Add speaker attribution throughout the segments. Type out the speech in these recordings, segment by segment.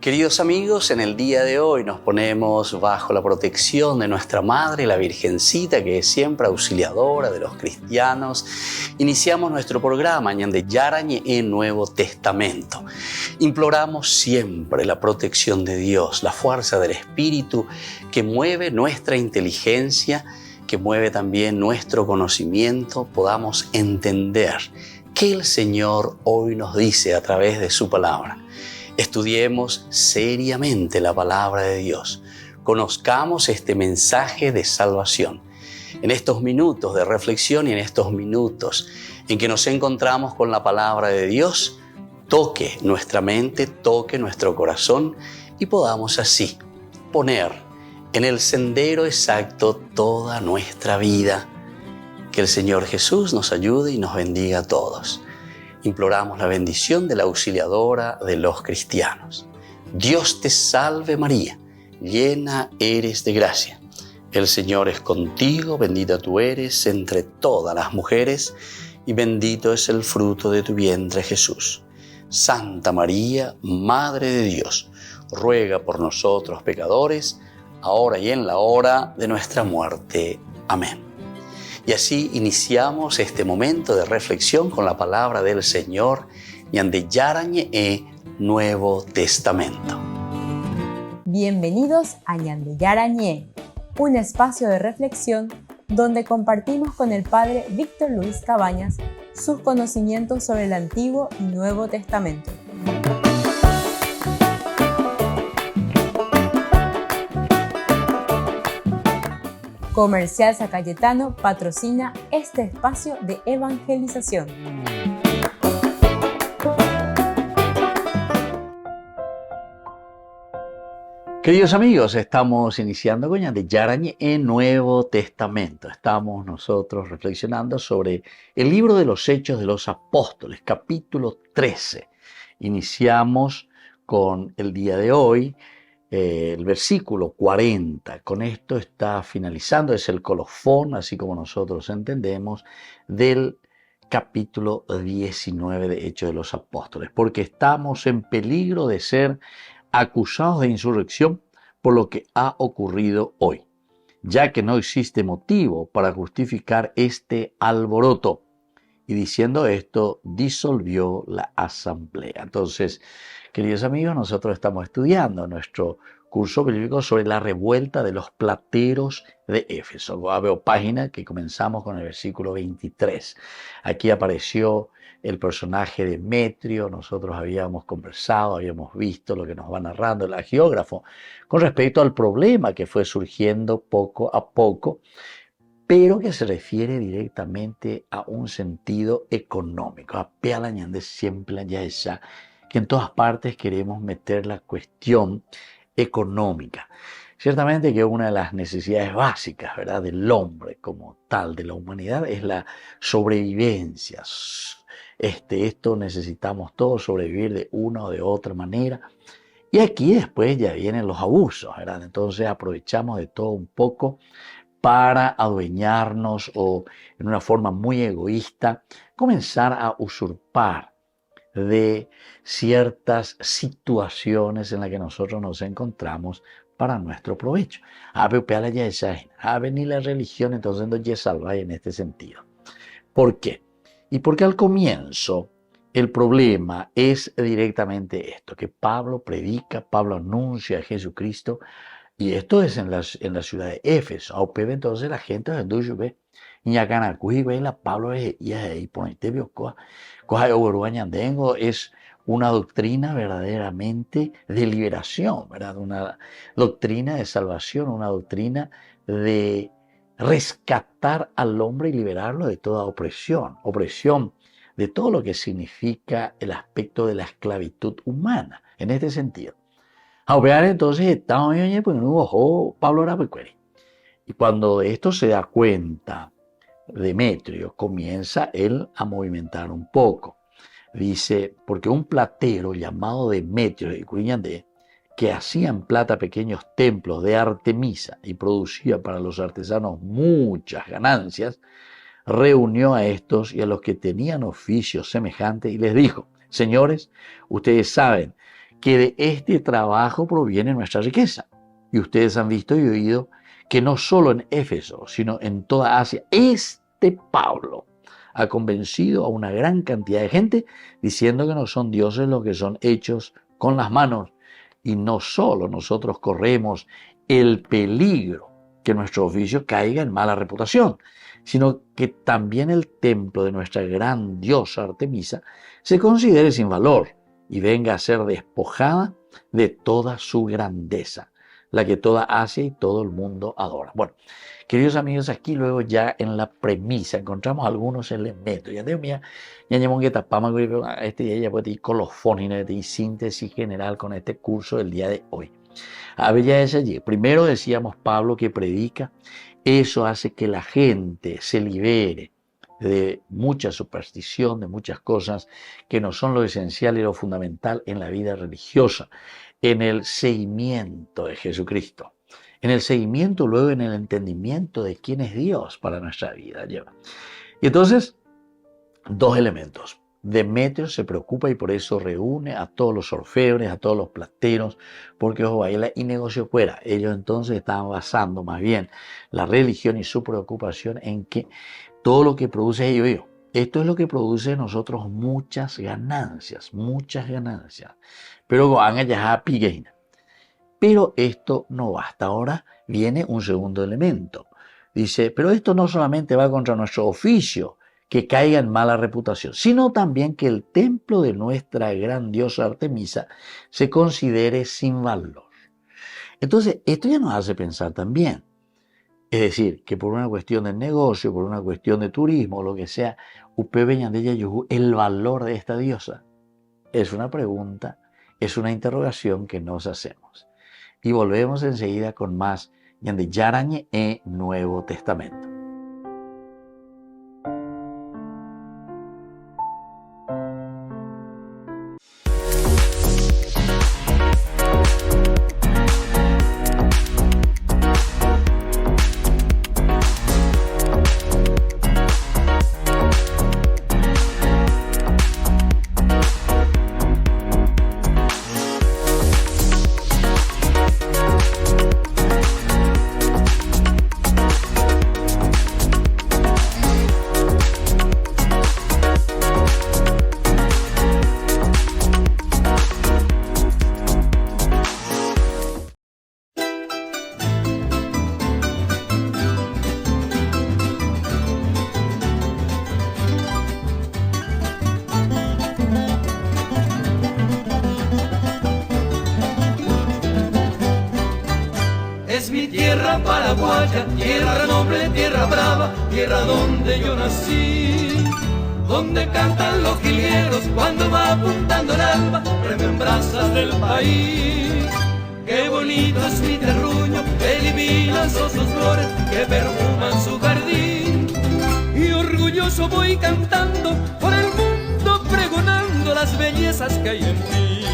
Speaker 1: Queridos amigos, en el día de hoy nos ponemos bajo la protección de nuestra Madre, la Virgencita, que es siempre auxiliadora de los cristianos. Iniciamos nuestro programa Ñande Yarañe en Nuevo Testamento. Imploramos siempre la protección de Dios, la fuerza del Espíritu que mueve nuestra inteligencia, que mueve también nuestro conocimiento, podamos entender qué el Señor hoy nos dice a través de su palabra. Estudiemos seriamente la palabra de Dios. Conozcamos este mensaje de salvación. En estos minutos de reflexión y en estos minutos en que nos encontramos con la palabra de Dios, toque nuestra mente, toque nuestro corazón y podamos así poner en el sendero exacto toda nuestra vida. Que el Señor Jesús nos ayude y nos bendiga a todos. Imploramos la bendición de la auxiliadora de los cristianos. Dios te salve María, llena eres de gracia. El Señor es contigo, bendita tú eres entre todas las mujeres y bendito es el fruto de tu vientre Jesús. Santa María, Madre de Dios, ruega por nosotros pecadores, ahora y en la hora de nuestra muerte. Amén. Y así iniciamos este momento de reflexión con la palabra del Señor, Ñande Yarañe Nuevo Testamento.
Speaker 2: Bienvenidos a Ñande Yarañe, un espacio de reflexión donde compartimos con el Padre Víctor Luis Cabañas sus conocimientos sobre el Antiguo y Nuevo Testamento. Comercial San Cayetano patrocina este espacio de evangelización.
Speaker 1: Queridos amigos, estamos iniciando con Ñande Yarañe en Nuevo Testamento. Estamos nosotros reflexionando sobre el libro de los Hechos de los Apóstoles, capítulo 13. Iniciamos con el día de hoy el versículo 40. Con esto está finalizando, es el colofón, así como nosotros entendemos, del capítulo 19 de Hechos de los Apóstoles, porque estamos en peligro de ser acusados de insurrección por lo que ha ocurrido hoy, ya que no existe motivo para justificar este alboroto. Y diciendo esto, disolvió la asamblea. Entonces, queridos amigos, nosotros estamos estudiando nuestro curso bíblico sobre la revuelta de los plateros de Éfeso. Veo página que comenzamos con el versículo 23. Aquí apareció el personaje de Demetrio. Nosotros habíamos conversado, habíamos visto lo que nos va narrando el hagiógrafo con respecto al problema que fue surgiendo poco a poco, pero que se refiere directamente a un sentido económico. A Pealañande siempre ya esa, que en todas partes queremos meter la cuestión económica. Ciertamente que una de las necesidades básicas, ¿verdad?, del hombre como tal, de la humanidad, es la sobrevivencia. Esto necesitamos todos sobrevivir de una o de otra manera. Y aquí después ya vienen los abusos, ¿verdad? Entonces aprovechamos de todo un poco para adueñarnos o en una forma muy egoísta comenzar a usurpar de ciertas situaciones en las que nosotros nos encontramos para nuestro provecho. Ni la religión entonces no ya salva en este sentido. ¿Por qué? Y porque al comienzo el problema es directamente esto, que Pablo predica, Pablo anuncia a Jesucristo. Y esto es en la ciudad de Éfeso. Entonces la gente de Duyube, y acá en la Pablo y ahí ponete biocoa, es una doctrina verdaderamente de liberación, ¿verdad? Una doctrina de salvación, una doctrina de rescatar al hombre y liberarlo de toda opresión de todo lo que significa el aspecto de la esclavitud humana, en este sentido. Entonces estamos Pablo era pecueri. Y cuando de esto se da cuenta, Demetrio comienza él a movimentar un poco. Dice, porque un platero llamado Demetrio de Curiñandé, que hacía en plata pequeños templos de Artemisa y producía para los artesanos muchas ganancias, reunió a estos y a los que tenían oficios semejantes y les dijo, señores, ustedes saben que de este trabajo proviene nuestra riqueza. Y ustedes han visto y oído que no solo en Éfeso, sino en toda Asia, Pablo ha convencido a una gran cantidad de gente diciendo que no son dioses los que son hechos con las manos. Y no solo nosotros corremos el peligro que nuestro oficio caiga en mala reputación, sino que también el templo de nuestra gran diosa Artemisa se considere sin valor y venga a ser despojada de toda su grandeza, la que toda Asia y todo el mundo adora. Bueno, queridos amigos, aquí luego ya en la premisa encontramos algunos elementos. Ya digo, mira, ya llevamos que tapamos este día, ya puede ir colofónica y síntesis general con este curso del día de hoy. A ver, ya es allí. Primero decíamos Pablo que predica, eso hace que la gente se libere de mucha superstición, de muchas cosas que no son lo esencial y lo fundamental en la vida religiosa, en el seguimiento de Jesucristo, en el seguimiento luego en el entendimiento de quién es Dios para nuestra vida. Y entonces, dos elementos. Demetrio se preocupa y por eso reúne a todos los orfebres, a todos los plateros, porque baila y negocio fuera. Ellos entonces estaban basando más bien la religión y su preocupación en que todo lo que produce ellos, esto es lo que produce en nosotros muchas ganancias. Pero van allá a Pigueina. Pero esto no basta. Ahora viene un segundo elemento. Dice, pero esto no solamente va contra nuestro oficio, que caiga en mala reputación, sino también que el templo de nuestra gran diosa Artemisa se considere sin valor. Entonces, esto ya nos hace pensar también. Es decir, que por una cuestión de negocio, por una cuestión de turismo, lo que sea, el valor de esta diosa es una pregunta, es una interrogación que nos hacemos. Y volvemos enseguida con más de Yarañe e Nuevo Testamento.
Speaker 3: Paraguaya, tierra noble, tierra brava, tierra donde yo nací, donde cantan los jilgueros cuando va apuntando el alba, remembranzas del país. Qué bonito es mi terruño, qué divinas son sus flores que perfuman su jardín. Y orgulloso voy cantando por el mundo, pregonando las bellezas que hay en ti.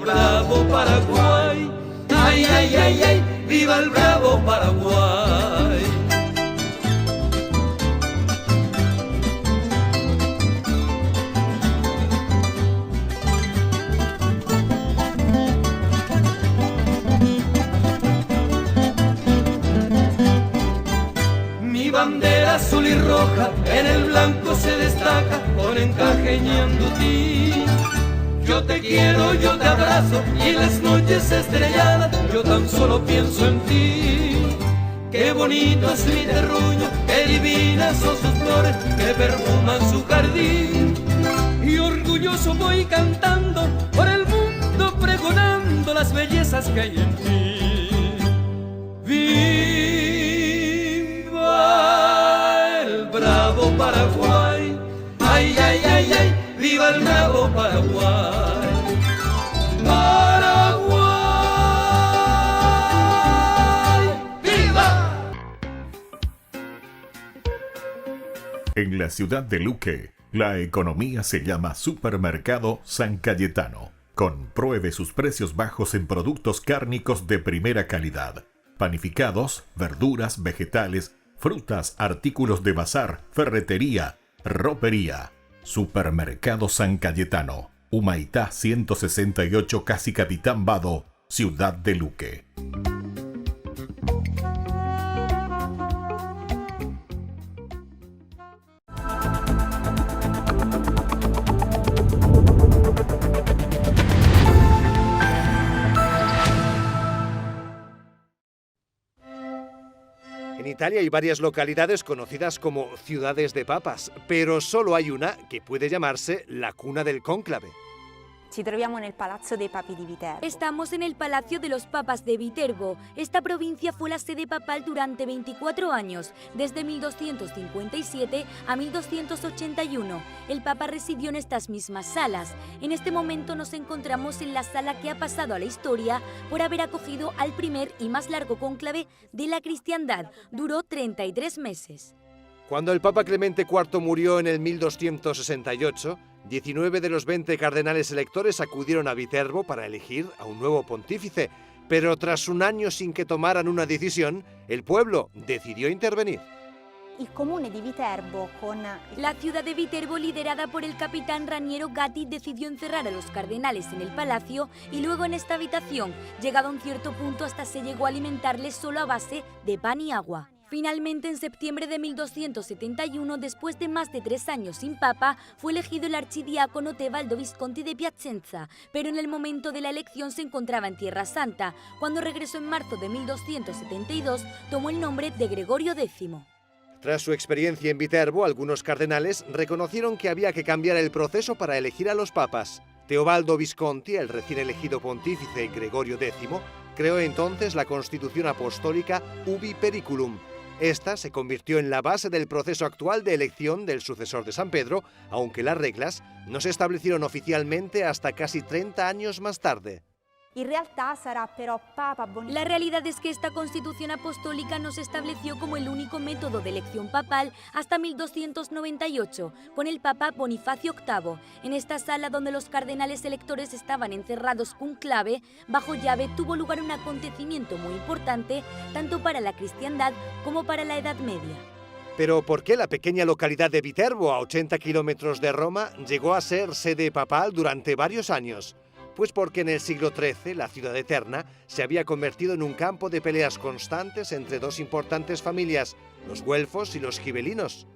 Speaker 3: Bravo Paraguay, ay, ay, ay, ay, viva el bravo Paraguay. Mi bandera azul y roja en el blanco se destaca con encaje ñandutí. Yo te quiero, yo te abrazo y en las noches estrelladas yo tan solo pienso en ti. Qué bonito es mi terruño, qué divinas son sus flores que perfuman su jardín. Y orgulloso voy cantando por el mundo, pregonando las bellezas que hay en ti. ¡Viva el bravo Paraguay! ¡Ay, ay, ay, ay! ¡Viva el bravo Paraguay!
Speaker 4: En la ciudad de Luque, la economía se llama Supermercado San Cayetano. Compruebe sus precios bajos en productos cárnicos de primera calidad. Panificados, verduras, vegetales, frutas, artículos de bazar, ferretería, ropería. Supermercado San Cayetano, Humaitá 168, Casi Capitán Vado, Ciudad de Luque.
Speaker 5: En Italia hay varias localidades conocidas como ciudades de papas, pero solo hay una que puede llamarse la cuna del cónclave.
Speaker 6: Ci troviamo nel Palazzo dei Papi di Viterbo.
Speaker 7: Estamos en el Palacio de los Papas de Viterbo. Esta provincia fue la sede papal durante 24 años, desde 1257 a 1281. El Papa residió en estas mismas salas. En este momento nos encontramos en la sala que ha pasado a la historia por haber acogido al primer y más largo cónclave de la cristiandad. Duró 33 meses.
Speaker 5: Cuando el Papa Clemente IV murió en el 1268, 19 de los 20 cardenales electores acudieron a Viterbo para elegir a un nuevo pontífice, pero tras un año sin que tomaran una decisión, el pueblo decidió intervenir.
Speaker 6: Il comune di Viterbo con...
Speaker 7: La ciudad de Viterbo, liderada por el capitán Raniero Gatti, decidió encerrar a los cardenales en el palacio y luego en esta habitación. Llegado a un cierto punto, hasta se llegó a alimentarles solo a base de pan y agua. Finalmente, en septiembre de 1271, después de más de 3 años sin papa, fue elegido el archidiácono Tebaldo Visconti de Piacenza, pero en el momento de la elección se encontraba en Tierra Santa. Cuando regresó en marzo de 1272, tomó el nombre de Gregorio X.
Speaker 5: Tras su experiencia en Viterbo, algunos cardenales reconocieron que había que cambiar el proceso para elegir a los papas. Teobaldo Visconti, el recién elegido pontífice Gregorio X, creó entonces la Constitución Apostólica Ubi Periculum. Esta se convirtió en la base del proceso actual de elección del sucesor de San Pedro, aunque las reglas no se establecieron oficialmente hasta casi 30 años más tarde.
Speaker 6: In realtà sarà però Papa Bonifacio.
Speaker 7: La realidad es que esta constitución apostólica no se estableció como el único método de elección papal hasta 1298, con el Papa Bonifacio VIII. En esta sala donde los cardenales electores estaban encerrados con clave, bajo llave, tuvo lugar un acontecimiento muy importante, tanto para la cristiandad como para la Edad Media.
Speaker 5: Pero ¿por qué la pequeña localidad de Viterbo, a 80 kilómetros de Roma, llegó a ser sede papal durante varios años? Pues porque en el siglo XIII la ciudad eterna se había convertido en un campo de peleas constantes entre dos importantes familias, los güelfos y los gibelinos.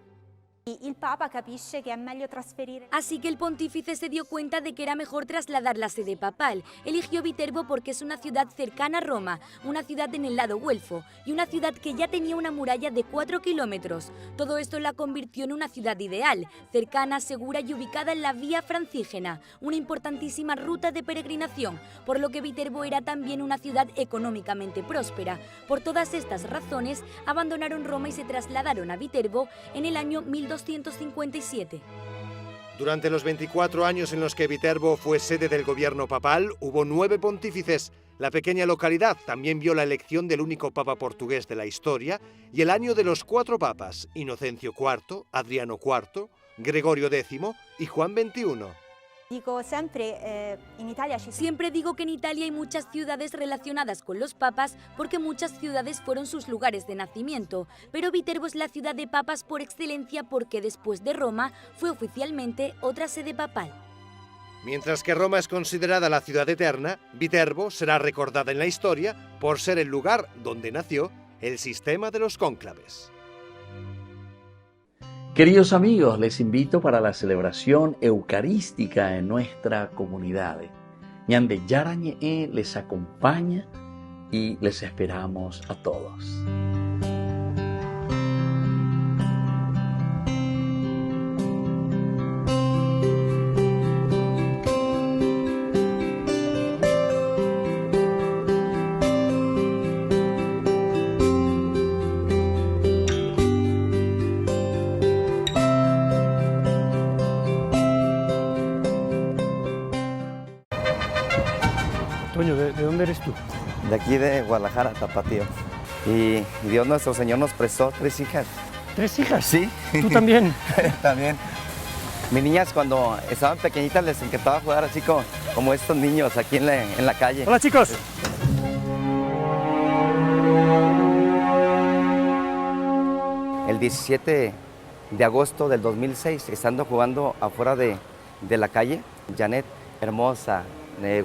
Speaker 6: Il Papa capisce che è meglio trasferire.
Speaker 7: Así que el pontífice se dio cuenta de que era mejor trasladar la sede papal. Eligió Viterbo porque es una ciudad cercana a Roma, una ciudad en el lado güelfo y una ciudad que ya tenía una muralla de 4 kilómetros. Todo esto la convirtió en una ciudad ideal, cercana, segura y ubicada en la Vía Francígena, una importantísima ruta de peregrinación, por lo que Viterbo era también una ciudad económicamente próspera. Por todas estas razones, abandonaron Roma y se trasladaron a Viterbo en el año 1257.
Speaker 5: Durante los 24 años en los que Viterbo fue sede del gobierno papal, hubo 9 pontífices. La pequeña localidad también vio la elección del único papa portugués de la historia y el año de los 4 papas, Inocencio IV, Adriano IV, Gregorio X y Juan XXI.
Speaker 6: Dico sempre, in Italia
Speaker 7: Siempre digo que en Italia hay muchas ciudades relacionadas con los papas porque muchas ciudades fueron sus lugares de nacimiento, pero Viterbo es la ciudad de papas por excelencia porque después de Roma fue oficialmente otra sede papal.
Speaker 5: Mientras que Roma es considerada la ciudad eterna, Viterbo será recordada en la historia por ser el lugar donde nació el sistema de los cónclaves.
Speaker 1: Queridos amigos, les invito para la celebración eucarística en nuestra comunidad. Ñande Yarañe les acompaña y les esperamos a todos.
Speaker 8: Toño, ¿de dónde eres tú?
Speaker 9: De aquí de Guadalajara, Tapatío. Y Dios nuestro Señor nos prestó 3 hijas.
Speaker 8: ¿3 hijas?
Speaker 9: Sí.
Speaker 8: ¿Tú también?
Speaker 9: También. Mis niñas cuando estaban pequeñitas les encantaba jugar así como estos niños aquí en la calle.
Speaker 8: Hola chicos.
Speaker 9: El 17 de agosto del 2006, estando jugando afuera de la calle. Janet, hermosa,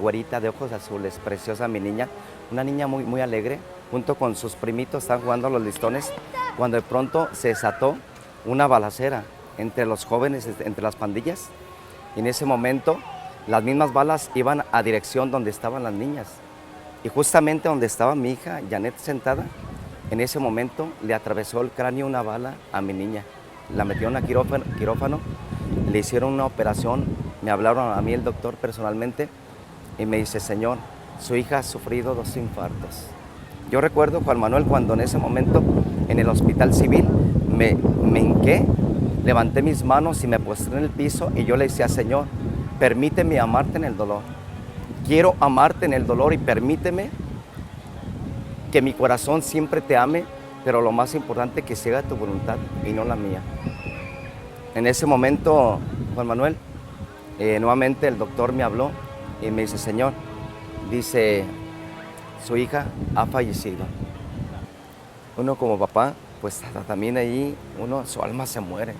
Speaker 9: güerita de ojos azules, preciosa mi niña, una niña muy, muy alegre, junto con sus primitos estaban jugando a los listones, cuando de pronto se desató una balacera entre los jóvenes, entre las pandillas, y en ese momento las mismas balas iban a dirección donde estaban las niñas, y justamente donde estaba mi hija Janet sentada, en ese momento le atravesó el cráneo una bala a mi niña, la metieron a quirófano, le hicieron una operación, me hablaron a mí el doctor personalmente y me dice, señor, su hija ha sufrido 2 infartos. Yo recuerdo, Juan Manuel, cuando en ese momento en el hospital civil me hinqué, levanté mis manos y me postré en el piso y yo le decía, Señor, permíteme amarte en el dolor. Quiero amarte en el dolor y permíteme que mi corazón siempre te ame, pero lo más importante que se haga tu voluntad y no la mía. En ese momento, Juan Manuel, nuevamente el doctor me habló y me dice, Señor, dice, su hija ha fallecido. Uno como papá, pues también ahí, su alma se muere,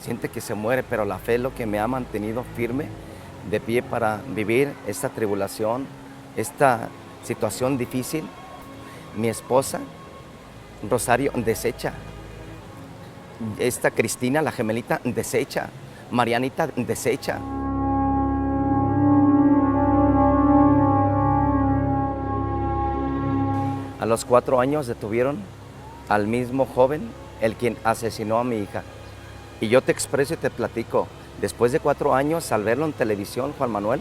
Speaker 9: siente que se muere, pero la fe es lo que me ha mantenido firme, de pie para vivir esta tribulación, esta situación difícil. Mi esposa, Rosario, desecha. Esta Cristina, la gemelita, desecha. Marianita, desecha. A los 4 años detuvieron al mismo joven, el quien asesinó a mi hija. Y yo te expreso y te platico, después de 4 años, al verlo en televisión, Juan Manuel,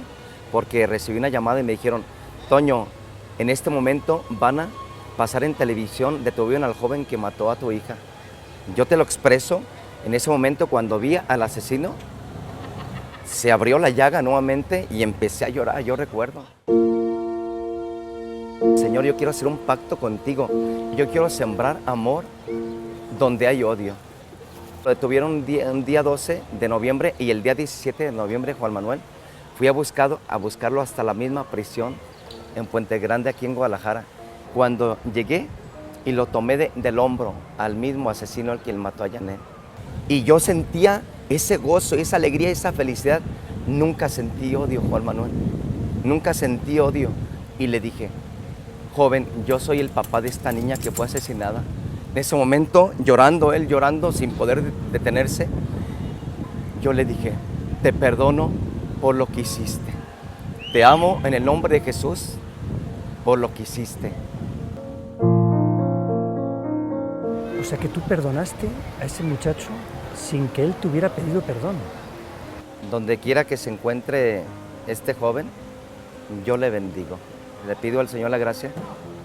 Speaker 9: porque recibí una llamada y me dijeron, Toño, en este momento van a pasar en televisión, detuvieron al joven que mató a tu hija. Yo te lo expreso, en ese momento cuando vi al asesino, se abrió la llaga nuevamente y empecé a llorar, yo recuerdo. Señor, yo quiero hacer un pacto contigo. Yo quiero sembrar amor donde hay odio. Lo detuvieron un día 12 de noviembre y el día 17 de noviembre, Juan Manuel, fui a buscarlo hasta la misma prisión en Puente Grande, aquí en Guadalajara. Cuando llegué y lo tomé del hombro al mismo asesino al quien mató a Janet. Y yo sentía ese gozo, esa alegría, esa felicidad. Nunca sentí odio, Juan Manuel. Nunca sentí odio. Y le dije, joven, yo soy el papá de esta niña que fue asesinada. En ese momento, llorando, él llorando sin poder detenerse, yo le dije, te perdono por lo que hiciste. Te amo en el nombre de Jesús por lo que hiciste.
Speaker 8: O sea que tú perdonaste a ese muchacho sin que él te hubiera pedido perdón.
Speaker 9: Donde quiera que se encuentre este joven, yo le bendigo. Le pido al Señor la gracia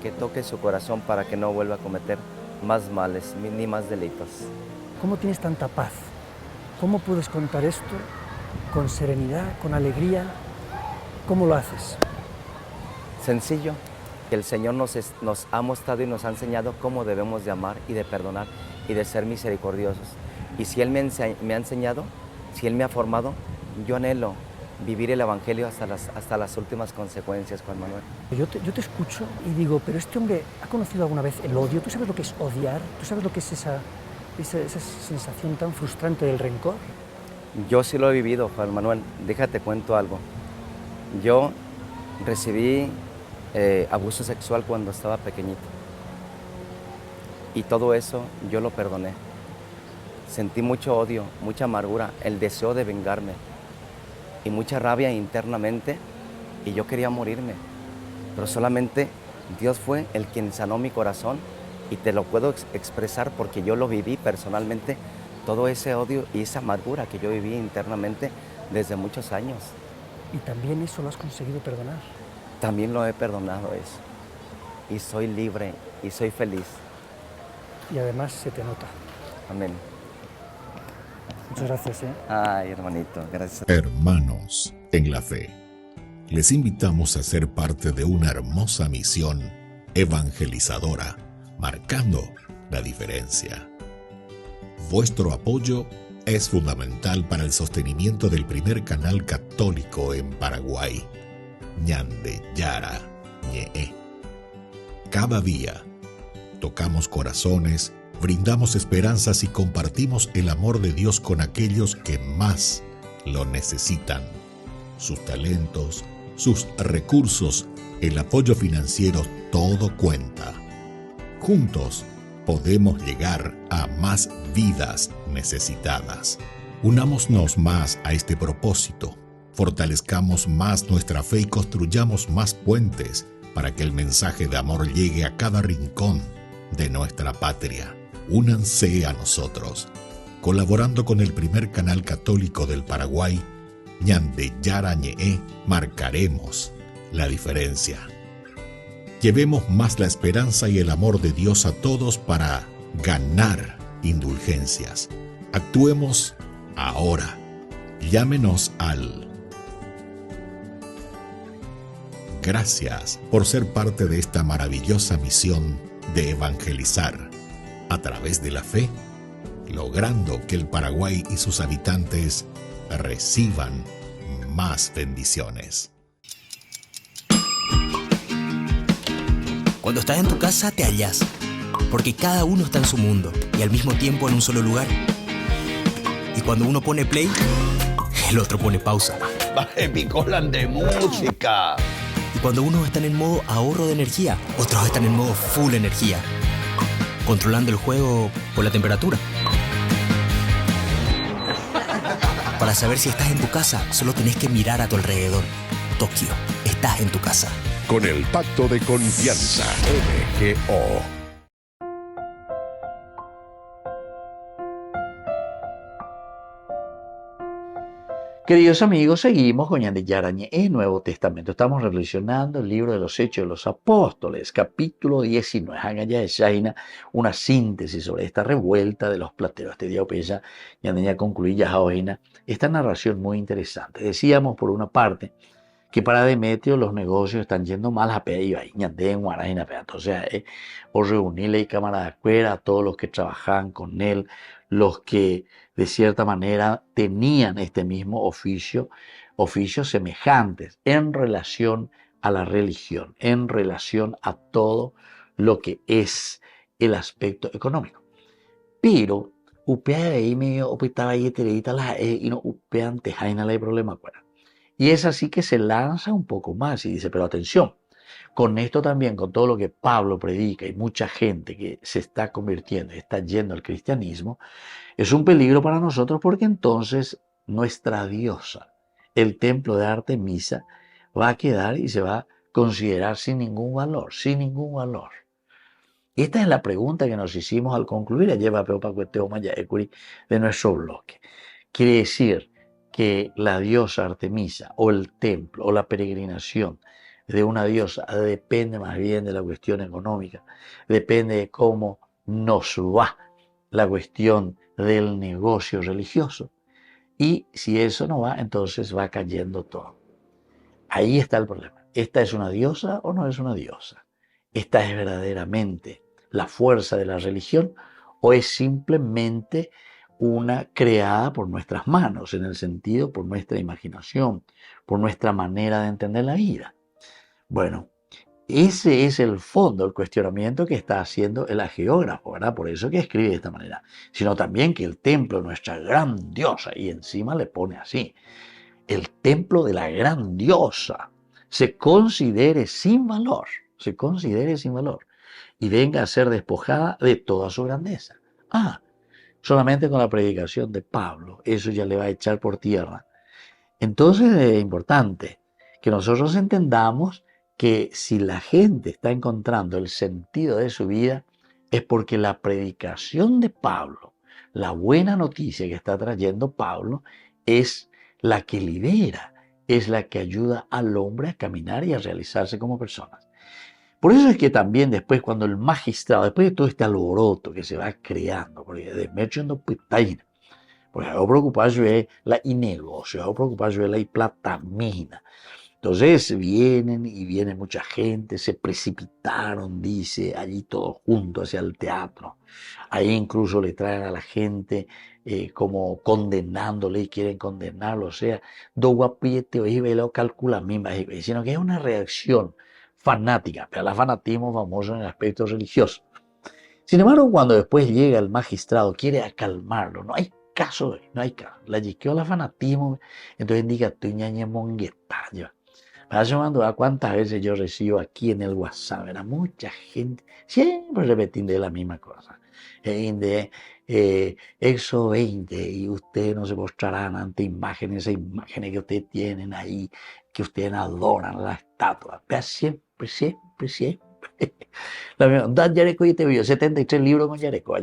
Speaker 9: que toque su corazón para que no vuelva a cometer más males ni más delitos.
Speaker 8: ¿Cómo tienes tanta paz? ¿Cómo puedes contar esto con serenidad, con alegría? ¿Cómo lo haces?
Speaker 9: Sencillo, que el Señor nos ha mostrado y nos ha enseñado cómo debemos de amar y de perdonar y de ser misericordiosos. Y si Él me ha enseñado, si Él me ha formado, yo anhelo vivir el Evangelio hasta las últimas consecuencias, Juan Manuel.
Speaker 8: Yo te escucho y digo, pero este hombre ha conocido alguna vez el odio. ¿Tú sabes lo que es odiar? ¿Tú sabes lo que es esa sensación tan frustrante del rencor?
Speaker 9: Yo sí lo he vivido, Juan Manuel. Déjate cuento algo. Yo recibí abuso sexual cuando estaba pequeñito. Y todo eso yo lo perdoné. Sentí mucho odio, mucha amargura, el deseo de vengarme y mucha rabia internamente, y yo quería morirme. Pero solamente Dios fue el quien sanó mi corazón, y te lo puedo expresar porque yo lo viví personalmente, todo ese odio y esa amargura que yo viví internamente desde muchos años.
Speaker 8: ¿Y también eso lo has conseguido perdonar?
Speaker 9: También lo he perdonado eso. Y soy libre y soy feliz.
Speaker 8: Y además se te nota.
Speaker 9: Amén.
Speaker 8: Muchas gracias.
Speaker 9: Ay, hermanito, gracias.
Speaker 4: Hermanos en la fe, les invitamos a ser parte de una hermosa misión evangelizadora, marcando la diferencia. Vuestro apoyo es fundamental para el sostenimiento del primer canal católico en Paraguay, Ñande Yara Ñe. Cada día tocamos corazones
Speaker 10: brindamos esperanzas y compartimos el amor de Dios con aquellos que más lo necesitan. Sus talentos, sus recursos, el apoyo financiero, todo cuenta. Juntos podemos llegar a más vidas necesitadas. Unámonos más a este propósito. Fortalezcamos más nuestra fe y construyamos más puentes para que el mensaje de amor llegue a cada rincón de nuestra patria. Únanse a nosotros. Colaborando con el primer canal católico del Paraguay, Ñande Yarañe, marcaremos la diferencia. Llevemos más la esperanza y el amor de Dios a todos para ganar indulgencias. Actuemos ahora. Llámenos al... Gracias por ser parte de esta maravillosa misión de evangelizar a través de la fe, logrando que el Paraguay y sus habitantes reciban más bendiciones.
Speaker 11: Cuando estás en tu casa te hallas, porque cada uno está en su mundo y al mismo tiempo en un solo lugar. Y cuando uno pone play, el otro pone pausa.
Speaker 12: Baje picolan de música.
Speaker 11: Y cuando unos están en modo ahorro de energía, otros están en modo full energía, controlando el juego por la temperatura. Para saber si estás en tu casa, solo tenés que mirar a tu alrededor. Tokio, estás en tu casa.
Speaker 13: Con el Pacto de Confianza, MGO.
Speaker 1: Queridos amigos, seguimos con Ñande Yarañe en Nuevo Testamento. Estamos reflexionando el libro de los Hechos de los Apóstoles, capítulo 19. Hangaya de Shaina, una síntesis sobre esta revuelta de los plateros. Este día Opeya, Ñande concluía Jaoina, esta narración muy interesante. Decíamos por una parte que para Demetrio los negocios están yendo mal a y Ñande en Guarajina. Entonces, o reunirle y cámara de acuerdo a todos los que trabajaban con él, los que de cierta manera tenían este mismo oficios semejantes en relación a la religión, en relación a todo lo que es el aspecto económico. Pero, upea ahí medio, opitaba ahí tereita la y no upean tejaina la problema fuera. Y es así que se lanza un poco más y dice, pero atención, con esto también, con todo lo que Pablo predica y mucha gente que se está convirtiendo, está yendo al cristianismo, es un peligro para nosotros porque entonces nuestra diosa, el templo de Artemisa, va a quedar y se va a considerar sin ningún valor, sin ningún valor. Esta es la pregunta que nos hicimos al concluir ayer de nuestro bloque. Quiere decir que la diosa Artemisa o el templo o la peregrinación de una diosa depende más bien de la cuestión económica, depende de cómo nos va la cuestión del negocio religioso. Y si eso no va, entonces va cayendo todo. Ahí está el problema. ¿Esta es una diosa o no es una diosa? ¿Esta es verdaderamente la fuerza de la religión o es simplemente una creada por nuestras manos, en el sentido por nuestra imaginación, por nuestra manera de entender la vida? Bueno, ese es el fondo, el cuestionamiento que está haciendo el hagiógrafo, ¿verdad? Por eso que escribe de esta manera. Sino también que el templo de nuestra gran diosa, y encima le pone así, el templo de la gran diosa, se considere sin valor, y venga a ser despojada de toda su grandeza. Solamente con la predicación de Pablo, eso ya le va a echar por tierra. Entonces es importante que nosotros entendamos que si la gente está encontrando el sentido de su vida, es porque la predicación de Pablo, la buena noticia que está trayendo Pablo, es la que libera, es la que ayuda al hombre a caminar y a realizarse como personas. Por eso es que también después, cuando el magistrado, después de todo este alboroto que se va creando, porque Demetrio no pitaina, porque va a preocuparse la negocio, va a preocuparse la platamina. Entonces viene mucha gente, se precipitaron, dice, allí todos juntos hacia el teatro. Ahí incluso le traen a la gente como condenándole y quieren condenarlo. O sea, do guapiete o lo calcula misma, sino que es una reacción fanática, pero el fanatismo famoso en el aspecto religioso. Sin embargo, cuando después llega el magistrado, quiere acalmarlo, no hay caso, no hay caso. La jiqueo la fanatismo, entonces diga, tú ñañe mongueta, yo. Para llamando a cuántas veces yo recibo aquí en el WhatsApp, era mucha gente, siempre repitiendo la misma cosa. Éxodo 20, y ustedes no se mostrarán ante imágenes, esas imágenes que ustedes tienen ahí, que ustedes adoran la estatua. Pero siempre. La misma, Dan Yareco y te vio 73 libros con Yareco.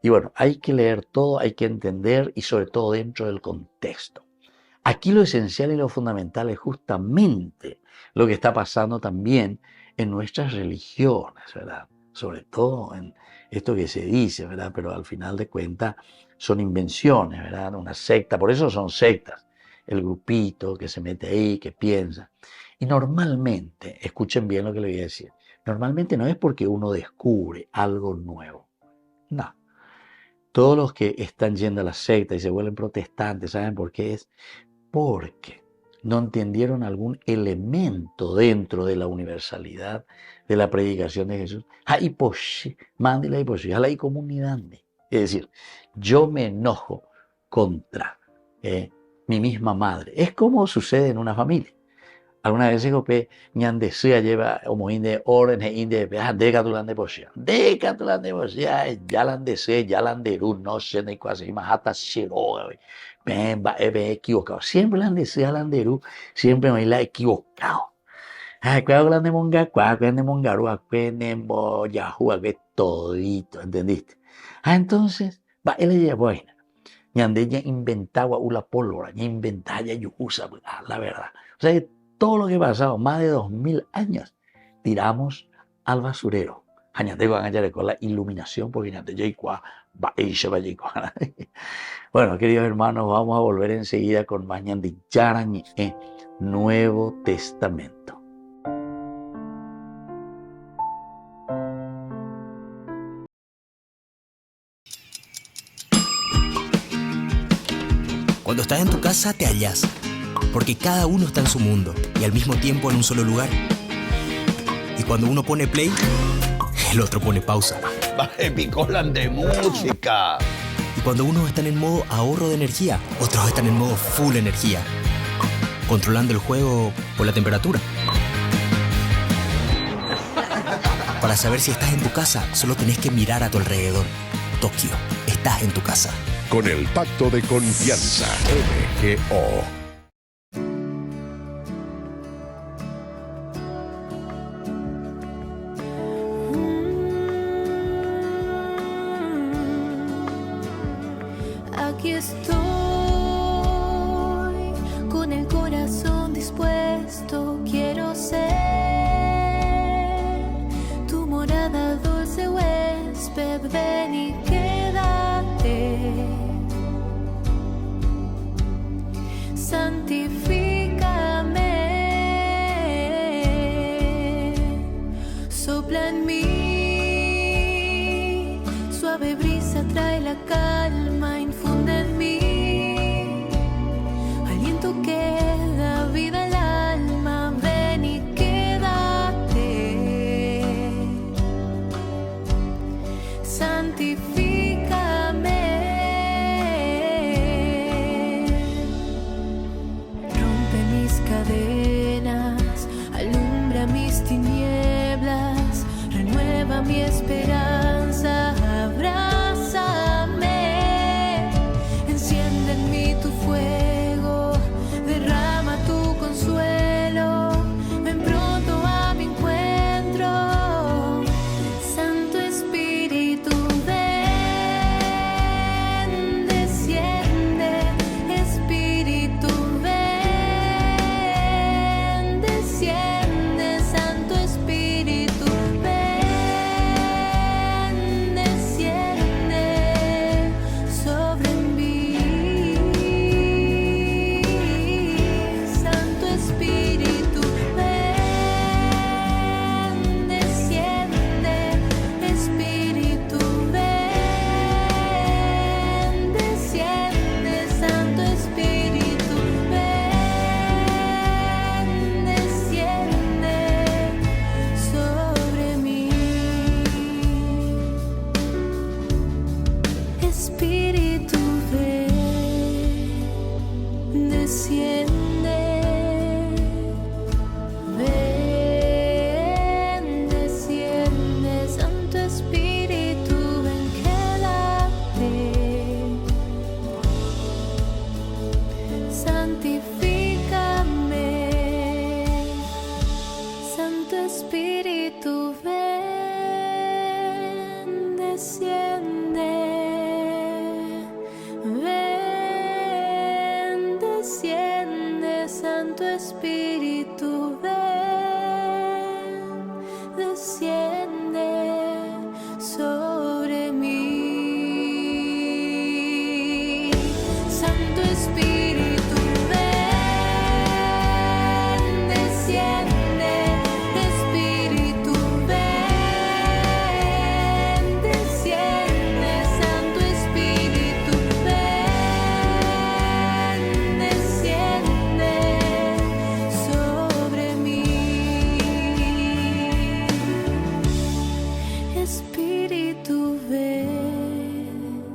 Speaker 1: Y bueno, hay que leer todo, hay que entender y sobre todo dentro del contexto. Aquí lo esencial y lo fundamental es justamente lo que está pasando también en nuestras religiones, ¿verdad? Sobre todo en esto que se dice, ¿verdad? Pero al final de cuentas son invenciones, ¿verdad? Una secta, por eso son sectas. El grupito que se mete ahí, que piensa. Y normalmente, escuchen bien lo que le voy a decir, normalmente no es porque uno descubre algo nuevo. No. Todos los que están yendo a la secta y se vuelven protestantes, ¿saben por qué es? Porque no entendieron algún elemento dentro de la universalidad de la predicación de Jesús. Mándela y posí, la comunidad. Es decir, yo me enojo contra mi misma madre. Es como sucede en una familia. Alguna vez digo que ñan desea lleva como inde orden e inde decatulan de poesía. Decatulan de poesía, yalan desea, yalan de luz, no sé ni casi más hasta cero. Me equivocado. Siempre la desea, la de luz, siempre me la he equivocado. Cuidado con de monga, cuidado de mongaru, de moyahu, que todito, ¿entendiste? Entonces, él le llevó ahí. Ñande ya inventaba una pólvora, ya inventaba ya usa, la verdad. O sea, todo lo que ha pasado, más de 2000 años, tiramos al basurero. Con la iluminación, porque bueno, queridos hermanos, vamos a volver enseguida con Mañana de Yarañe, Nuevo Testamento.
Speaker 11: Cuando estás en tu casa te hallas, porque cada uno está en su mundo y al mismo tiempo en un solo lugar. Y cuando uno pone play, el otro pone pausa.
Speaker 12: Picolan de música.
Speaker 11: Y cuando unos están en modo ahorro de energía, otros están en modo full energía, controlando el juego por la temperatura. Para saber si estás en tu casa, solo tenés que mirar a tu alrededor. Tokio, estás en tu casa.
Speaker 13: Con el Pacto de Confianza, MGO.
Speaker 14: Aquí estoy, con el corazón dispuesto, quiero ser tu morada, dulce huésped, ven y quédate. Santifícame, sopla en mí, suave brisa trae la calma, infunde en mí aliento que da vida al alma, ven y quédate. Santifícame, rompe mis cadenas, alumbra mis tinieblas, renueva mi esperanza, abrázame. Santo Espíritu, ven, desciende sobre mí. Santo Espíritu, ven, desciende. Espíritu, ven, desciende. Santo Espíritu, ven, desciende sobre mí. Espíritu, ven,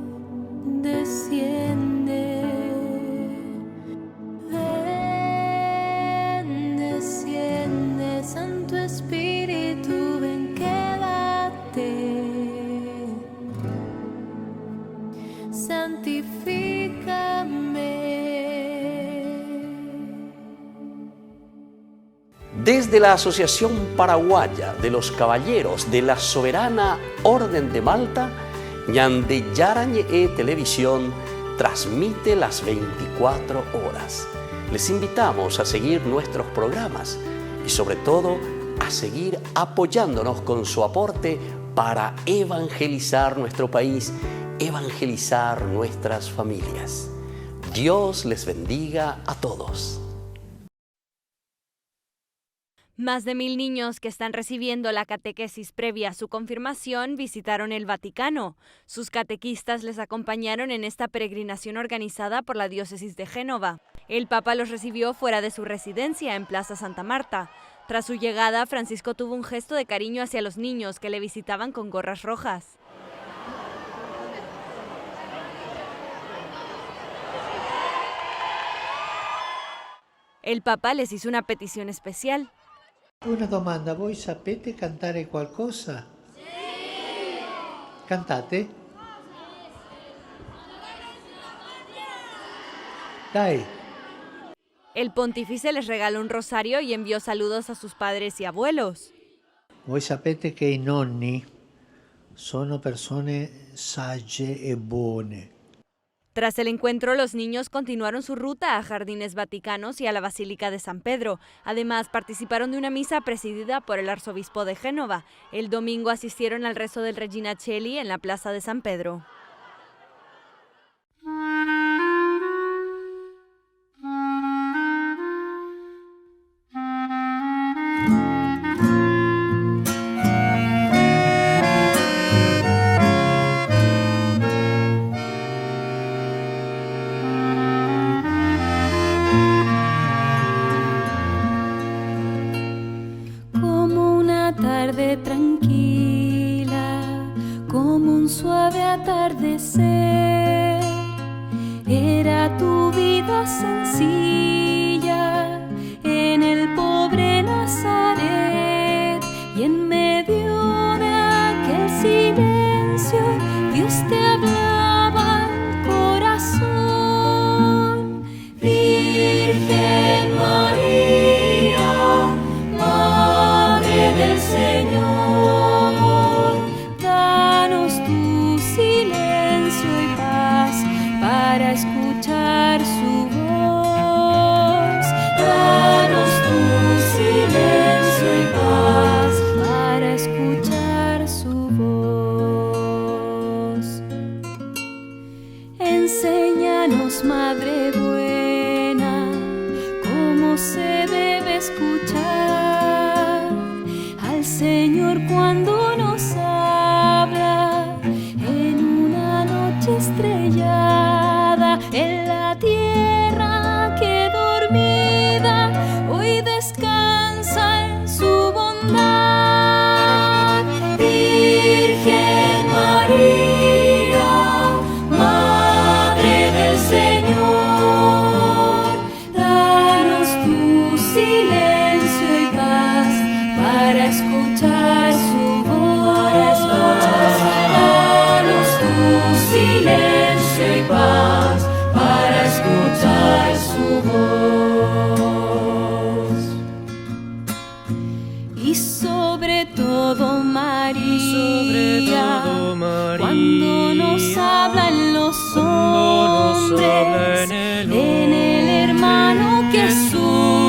Speaker 14: desciende. Ven, desciende. Santo Espíritu, ven, quédate. Santifícame.
Speaker 1: Desde la Asociación Paraguaya de los Caballeros de la Soberana Orden de Malta, Ñande Yarañe Televisión transmite las 24 horas. Les invitamos a seguir nuestros programas y sobre todo a seguir apoyándonos con su aporte para evangelizar nuestro país, evangelizar nuestras familias. Dios les bendiga a todos.
Speaker 7: Más de 1000 niños que están recibiendo la catequesis previa a su confirmación visitaron el Vaticano. Sus catequistas les acompañaron en esta peregrinación organizada por la diócesis de Génova. El Papa los recibió fuera de su residencia en Plaza Santa Marta. Tras su llegada, Francisco tuvo un gesto de cariño hacia los niños que le visitaban con gorras rojas. El Papa les hizo una petición especial.
Speaker 15: Una domanda, voi sapete cantare qualcosa? Sì! Cantate? Dai!
Speaker 7: El pontífice les regaló un rosario y envió saludos a sus padres y abuelos.
Speaker 15: Voi sapete che i nonni sono persone sagge e buone.
Speaker 7: Tras el encuentro, los niños continuaron su ruta a Jardines Vaticanos y a la Basílica de San Pedro. Además, participaron de una misa presidida por el arzobispo de Génova. El domingo asistieron al rezo del Regina Coeli en la Plaza de San Pedro.
Speaker 14: Como una tarde tranquila, como un suave atardecer, era tu vida sencilla en el pobre Nazaret, y en medio de aquel silencio Dios te hablaba al corazón. Virgen María, Madre del Señor, danos tu silencio y paz para escuchar su voz. Danos tu silencio y paz para escuchar su voz. Enséñanos, Madre buena, cómo se debe escuchar al Señor cuando nos habla en una noche estrellada, en la tierra que dormida hoy descansa en su bondad. Virgen María, Madre del Señor, danos tu silencio y paz para escuchar su voz. Danos tu silencio y paz para escuchar su voz. Y sobre todo María, cuando nos hablan los hombres, en el hermano que sufre,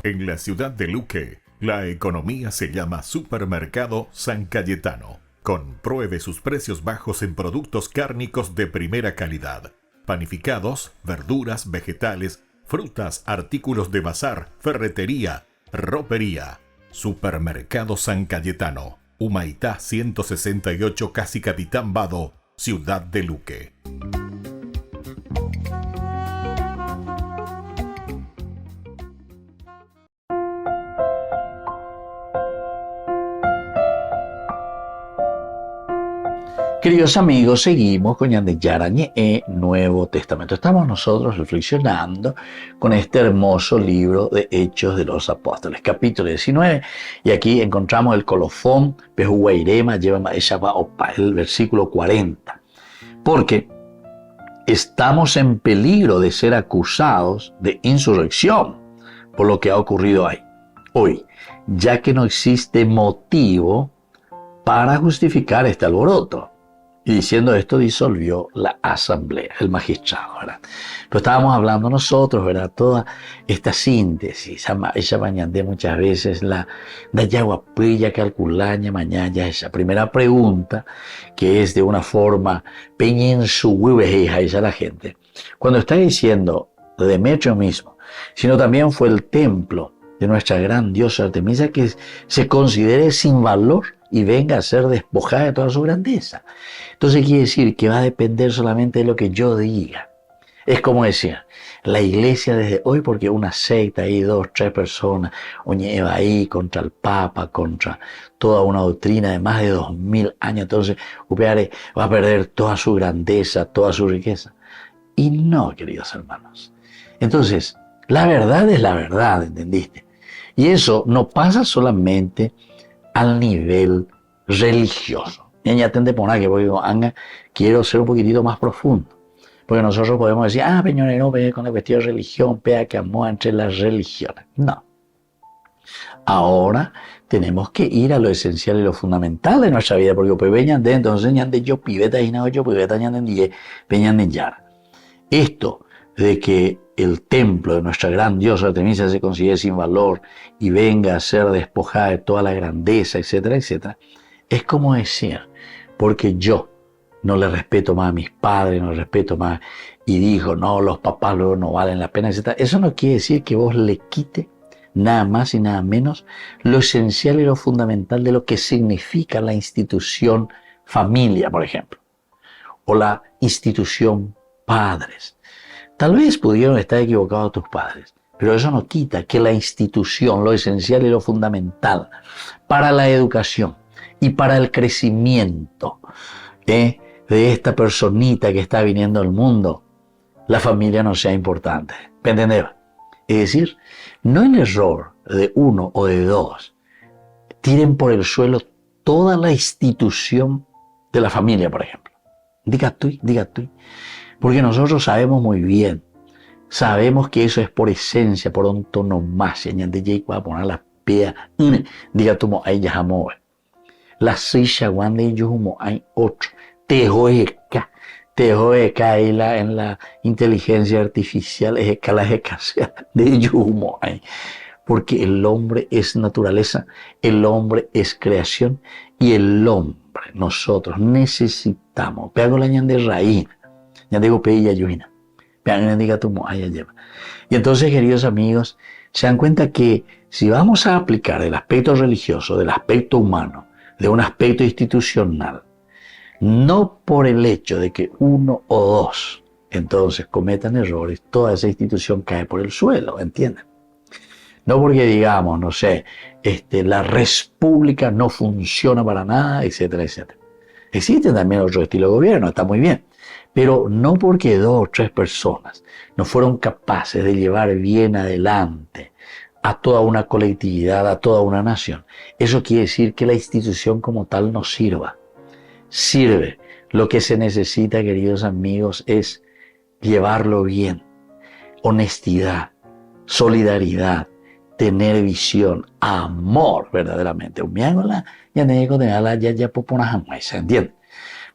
Speaker 4: En la ciudad de Luque, la economía se llama Supermercado San Cayetano. Compruebe sus precios bajos en productos cárnicos de primera calidad. Panificados, verduras, vegetales, frutas, artículos de bazar, ferretería, ropería. Supermercado San Cayetano. Humaitá 168, casi Capitán Vado, ciudad de Luque.
Speaker 1: Queridos amigos, seguimos con Ñande Yarañe Nuevo Testamento. Estamos nosotros reflexionando con este hermoso libro de Hechos de los Apóstoles, capítulo 19, y aquí encontramos el colofón, Pejuguairema, lleva el versículo 40, porque estamos en peligro de ser acusados de insurrección por lo que ha ocurrido hoy, ya que no existe motivo para justificar este alboroto. Y diciendo esto, disolvió la asamblea, el magistrado, ¿verdad? Pero estábamos hablando nosotros, ¿verdad? Toda esta síntesis, esa mañana muchas veces la yaguapilla calculaña mañana, esa primera pregunta, que es de una forma peñen su hueveja, esa la gente. Cuando está diciendo Demetrio mismo, sino también fue el templo de nuestra gran diosa Artemisa que se considere sin valor y venga a ser despojada de toda su grandeza. Entonces quiere decir que va a depender solamente de lo que yo diga. Es como decía, la iglesia desde hoy, porque una secta ahí, 2, 3 personas, oñeva ahí contra el Papa, contra toda una doctrina de más de 2000 años, entonces UPR va a perder toda su grandeza, toda su riqueza. Y no, queridos hermanos. Entonces, la verdad es la verdad, ¿entendiste? Y eso no pasa solamente al nivel religioso. Ya tendré por que digo, quiero ser un poquitito más profundo. Porque nosotros podemos decir, peñores, no, con la cuestión de religión, pea que amó entre las religiones. No. Ahora tenemos que ir a lo esencial y lo fundamental de nuestra vida, porque pues veñan de entonces ñande yo pibeta y no yo pibeta ñande veñan de yara. Esto de que el templo de nuestra gran diosa Artemisa se considere sin valor y venga a ser despojada de toda la grandeza, etcétera, etcétera, es como decir, porque yo no le respeto más a mis padres, no le respeto más, y dijo, no, los papás luego no valen la pena, etcétera. Eso no quiere decir que vos le quite nada más y nada menos lo esencial y lo fundamental de lo que significa la institución familia, por ejemplo, o la institución padres. Tal vez pudieron estar equivocados tus padres, pero eso no quita que la institución, lo esencial y lo fundamental para la educación y para el crecimiento de esta personita que está viniendo al mundo, la familia no sea importante. ¿Me entendés? Es decir, no el error de uno o de dos tiren por el suelo toda la institución de la familia, por ejemplo. Diga tú. Porque nosotros sabemos muy bien, sabemos que eso es por esencia, por antonomasia. Ñande Jake va a poner la pea, diga tú, ahí ya jamó. La silla guande y yo hay otro. Tejoeca ahí en la inteligencia artificial, es la eficacia de yumo ahí. Porque el hombre es naturaleza, el hombre es creación y el hombre, nosotros necesitamos, pego la ñande raíz. Ya digo peilla yuina. Y entonces, queridos amigos, se dan cuenta que si vamos a aplicar el aspecto religioso, del aspecto humano, de un aspecto institucional, no por el hecho de que uno o dos entonces cometan errores, toda esa institución cae por el suelo, ¿entienden? No porque digamos, no sé, la república no funciona para nada, etcétera, etcétera. Existen también otros estilos de gobierno, está muy bien. Pero no porque 2 o 3 personas no fueron capaces de llevar bien adelante a toda una colectividad, a toda una nación, eso quiere decir que la institución como tal no sirva. Sirve. Lo que se necesita, queridos amigos, es llevarlo bien. Honestidad, solidaridad, tener visión, amor verdaderamente. ¿Entiendes?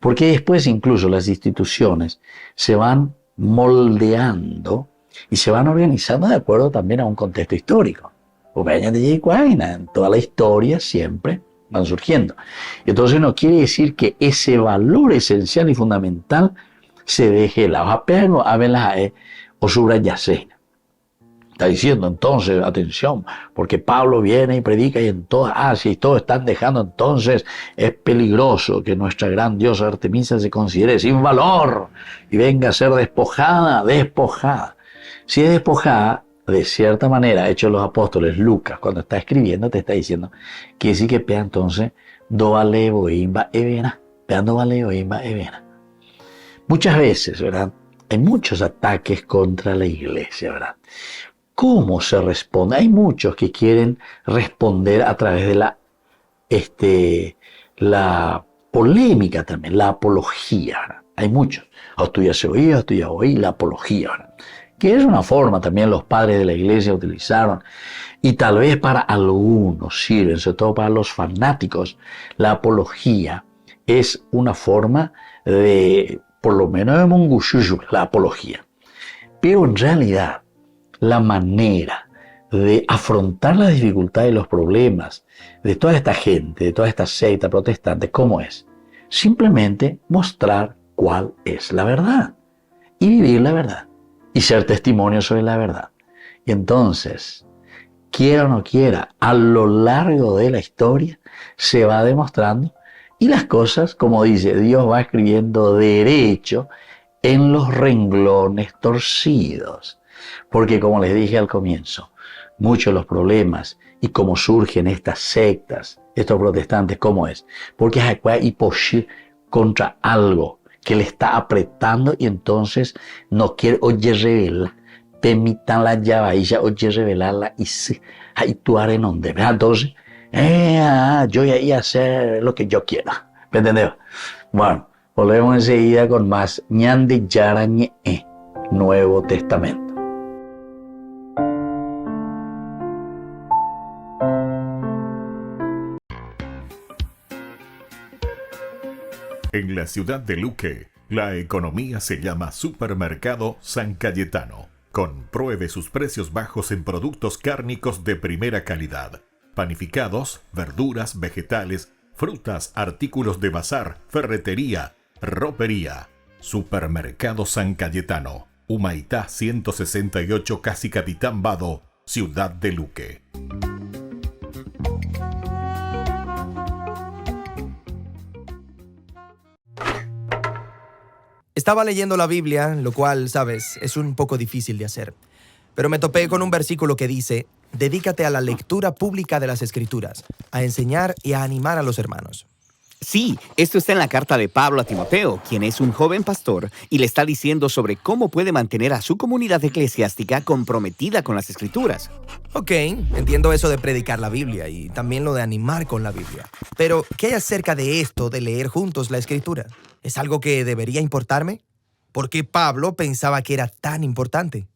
Speaker 1: Porque después incluso las instituciones se van moldeando y se van organizando de acuerdo también a un contexto histórico. en toda la historia siempre van surgiendo. Entonces no quiere decir que ese valor esencial y fundamental se deje de lado. O subrayase. Está diciendo entonces, atención, porque Pablo viene y predica y en toda Asia y todos están dejando, entonces es peligroso que nuestra gran diosa Artemisa se considere sin valor y venga a ser despojada. Si es despojada, de cierta manera, Hechos de los Apóstoles, Lucas, cuando está escribiendo, te está diciendo que sí que pea entonces, Muchas veces, ¿verdad? Hay muchos ataques contra la iglesia, ¿verdad? ¿Cómo se responde? Hay muchos que quieren responder a través de la polémica también, la apología, ¿verdad? Hay muchos. Esto ya se oía, la apología, ¿verdad? Que es una forma también los padres de la iglesia utilizaron. Y tal vez para algunos sirven, sobre todo para los fanáticos, la apología es una forma de, por lo menos de Mungushushu, la apología. Pero en realidad, la manera de afrontar las dificultades y los problemas de toda esta gente, de toda esta secta protestante, ¿cómo es? Simplemente mostrar cuál es la verdad y vivir la verdad y ser testimonio sobre la verdad. Y entonces, quiera o no quiera, a lo largo de la historia se va demostrando y las cosas, como dice, Dios va escribiendo derecho en los renglones torcidos. Porque como les dije al comienzo, muchos de los problemas y cómo surgen estas sectas, estos protestantes, ¿cómo es? Porque hay que ir contra algo que le está apretando y entonces no quiere revelar, permitan la llave, revelarla y actuar en donde. Entonces, yo voy a hacer lo que yo quiera. ¿Me entendés? Bueno, volvemos enseguida con más Ñandi Yarañe, Nuevo Testamento.
Speaker 4: En la ciudad de Luque, la economía se llama Supermercado San Cayetano. Compruebe sus precios bajos en productos cárnicos de primera calidad. Panificados, verduras, vegetales, frutas, artículos de bazar, ferretería, ropería. Supermercado San Cayetano. Humaitá 168, Casi Capitán Vado, ciudad de Luque.
Speaker 16: Estaba leyendo la Biblia, lo cual, sabes, es un poco difícil de hacer. Pero me topé con un versículo que dice, dedícate a la lectura pública de las Escrituras, a enseñar y a animar a los hermanos.
Speaker 17: Sí, esto está en la carta de Pablo a Timoteo, quien es un joven pastor, y le está diciendo sobre cómo puede mantener a su comunidad eclesiástica comprometida con las Escrituras.
Speaker 16: Ok, entiendo eso de predicar la Biblia y también lo de animar con la Biblia. Pero, ¿qué hay acerca de esto de leer juntos la Escritura? ¿Es algo que debería importarme? ¿Por qué Pablo pensaba que era tan importante?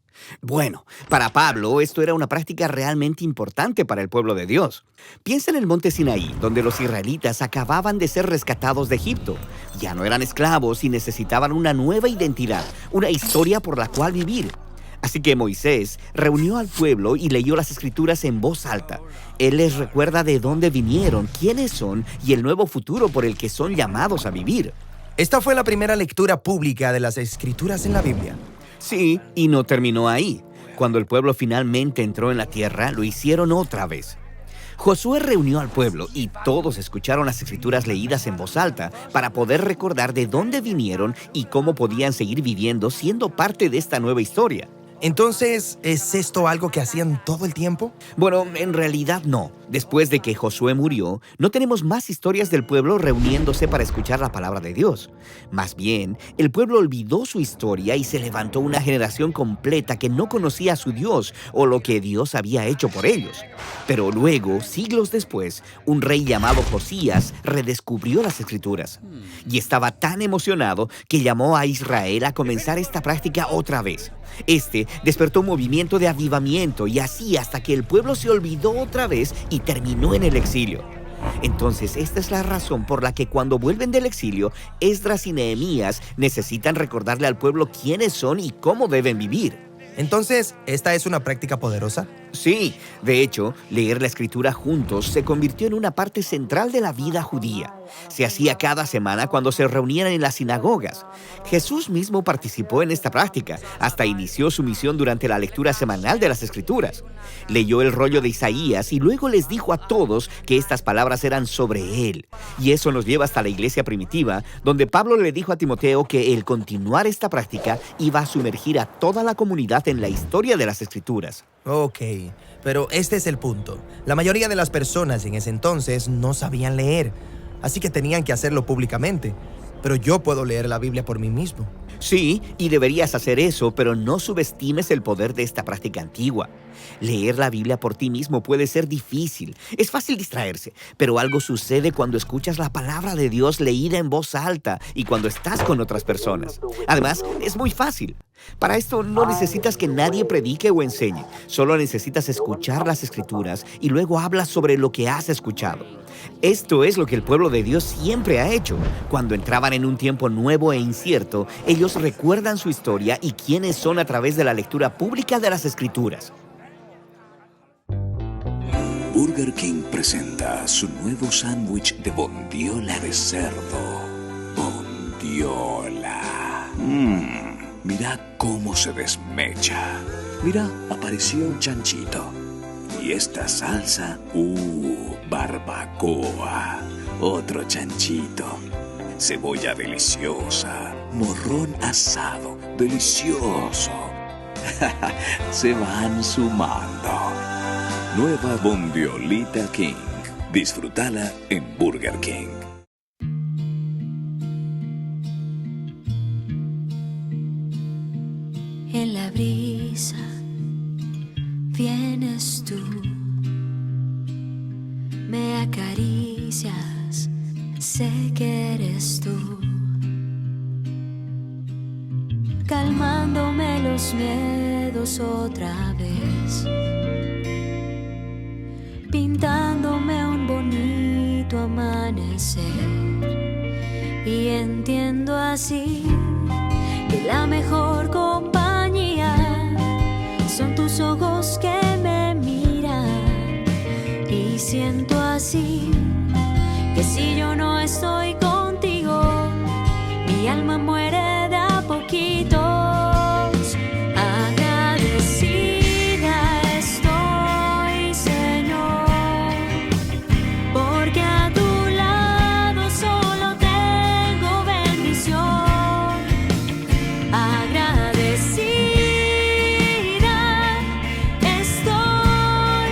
Speaker 17: Bueno, para Pablo esto era una práctica realmente importante para el pueblo de Dios. Piensa en el monte Sinaí, donde los israelitas acababan de ser rescatados de Egipto. Ya no eran esclavos y necesitaban una nueva identidad, una historia por la cual vivir. Así que Moisés reunió al pueblo y leyó las Escrituras en voz alta. Él les recuerda de dónde vinieron, quiénes son y el nuevo futuro por el que son llamados a vivir.
Speaker 16: Esta fue la primera lectura pública de las Escrituras en la Biblia.
Speaker 17: Sí, y no terminó ahí. Cuando el pueblo finalmente entró en la tierra, lo hicieron otra vez. Josué reunió al pueblo y todos escucharon las Escrituras leídas en voz alta para poder recordar de dónde vinieron y cómo podían seguir viviendo siendo parte de esta nueva historia.
Speaker 16: Entonces, ¿es esto algo que hacían todo el tiempo?
Speaker 17: Bueno, en realidad no. Después de que Josué murió, no tenemos más historias del pueblo reuniéndose para escuchar la palabra de Dios. Más bien, el pueblo olvidó su historia y se levantó una generación completa que no conocía a su Dios o lo que Dios había hecho por ellos. Pero luego, siglos después, un rey llamado Josías redescubrió las Escrituras. Y estaba tan emocionado que llamó a Israel a comenzar esta práctica otra vez. Este despertó un movimiento de avivamiento y así hasta que el pueblo se olvidó otra vez y terminó en el exilio. Entonces, esta es la razón por la que cuando vuelven del exilio, Esdras y Nehemías necesitan recordarle al pueblo quiénes son y cómo deben vivir.
Speaker 16: Entonces, ¿esta es una práctica poderosa?
Speaker 17: Sí, de hecho, leer la escritura juntos se convirtió en una parte central de la vida judía. Se hacía cada semana cuando se reunían en las sinagogas. Jesús mismo participó en esta práctica, hasta inició su misión durante la lectura semanal de las escrituras. Leyó el rollo de Isaías y luego les dijo a todos que estas palabras eran sobre él. Y eso nos lleva hasta la iglesia primitiva, donde Pablo le dijo a Timoteo que el continuar esta práctica iba a sumergir a toda la comunidad en la historia de las escrituras.
Speaker 16: Ok, pero este es el punto. La mayoría de las personas en ese entonces no sabían leer, así que tenían que hacerlo públicamente. Pero yo puedo leer la Biblia por mí mismo.
Speaker 17: Sí, y deberías hacer eso, pero no subestimes el poder de esta práctica antigua. Leer la Biblia por ti mismo puede ser difícil. Es fácil distraerse, pero algo sucede cuando escuchas la palabra de Dios leída en voz alta y cuando estás con otras personas. Además, es muy fácil. Para esto no necesitas que nadie predique o enseñe. Solo necesitas escuchar las escrituras y luego hablas sobre lo que has escuchado. Esto es lo que el pueblo de Dios siempre ha hecho. Cuando entraban en un tiempo nuevo e incierto, ellos recuerdan su historia y quiénes son a través de la lectura pública de las escrituras.
Speaker 18: Burger King presenta su nuevo sándwich de bondiola de cerdo. Bondiola. Mira cómo se desmecha. Mira, apareció un chanchito. Y esta salsa, barbacoa. Otro chanchito. Cebolla deliciosa. Morrón asado, delicioso. Se van sumando. Nueva Bondiolita King. Disfrútala en Burger King.
Speaker 14: En la brisa vienes tú, me acaricias, sé que eres tú, calmándome los miedos otra vez, pintándome un bonito amanecer. Y entiendo así que la mejor compañía son tus ojos que me miran. Y siento así que si yo no estoy contigo, mi alma muere de a poquitos. Agradecida estoy, Señor, porque a tu lado solo tengo bendición. Agradecida estoy,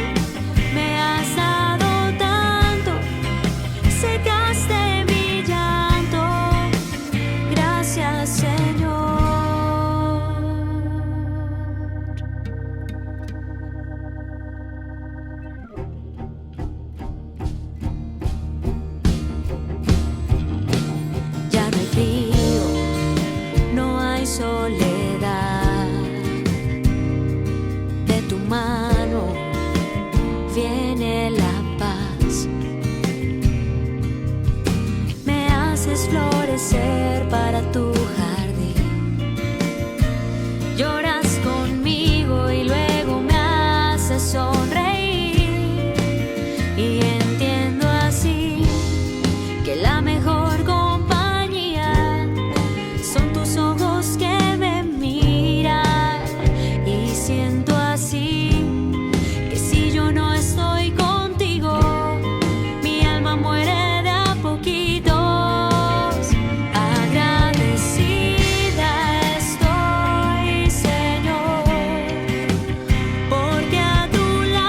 Speaker 14: me has dado tanto, secaste mi llanto. Gracias, Señor. Ya no hay frío, no hay soledad. De tu mano viene la paz. Me haces florecer para tu jardín. Lloras conmigo y luego me haces sonreír. Y entiendo así que la mejor compañía son tus ojos que me miran. Y siento así que si yo no estoy contigo, mi alma muere de a poquitos. Agradecida estoy, Señor, porque a tu lado